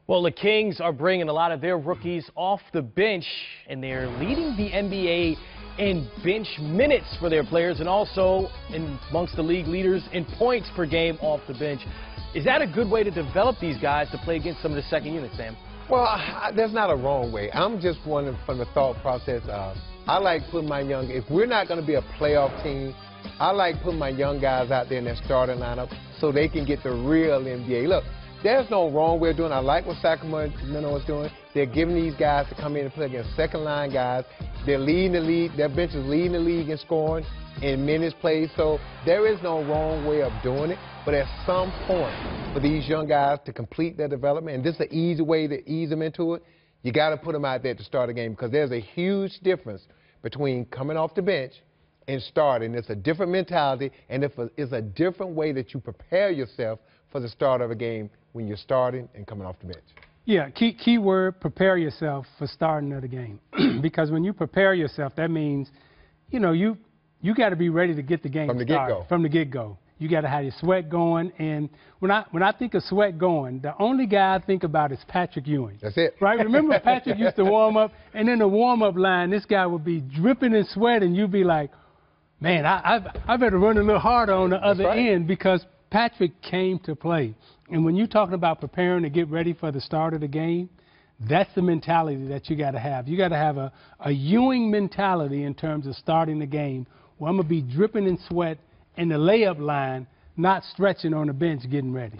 Well, the Kings are bringing a lot of their rookies off the bench, and they're leading the NBA in bench minutes for their players and also amongst the league leaders in points per game off the bench. Is that a good way to develop these guys to play against some of the second units, Sam? Well, there's not a wrong way. I'm just one from the thought process of I like putting my young, if we're not going to be a playoff team, I like putting my young guys out there in their starting lineup so they can get the real NBA. Look, there's no wrong way of doing it. I like what Sacramento is doing. They're giving these guys to come in and play against second-line guys. They're leading the league. Their bench is leading the league in scoring and minutes played. So there is no wrong way of doing it. But at some point, for these young guys to complete their development, and this is an easy way to ease them into it, you got to put them out there to start a game because there's a huge difference between coming off the bench and starting. It's a different mentality, and it's a different way that you prepare yourself for the start of a game when you're starting and coming off the bench. Yeah, key word, prepare yourself for starting of the game. Because when you prepare yourself, that means, you know, you got to be ready to get the game started. From the get-go. You got to have your sweat going. And when I think of sweat going, the only guy I think about is Patrick Ewing. That's it. Right? Remember Patrick used to warm up, and in the warm-up line, this guy would be dripping in sweat, and you'd be like, man, I better run a little harder on the other end because Patrick came to play. And when you're talking about preparing to get ready for the start of the game, that's the mentality that you got to have. You got to have a Ewing mentality in terms of starting the game where I'm going to be dripping in sweat in the layup line, not stretching on the bench getting ready.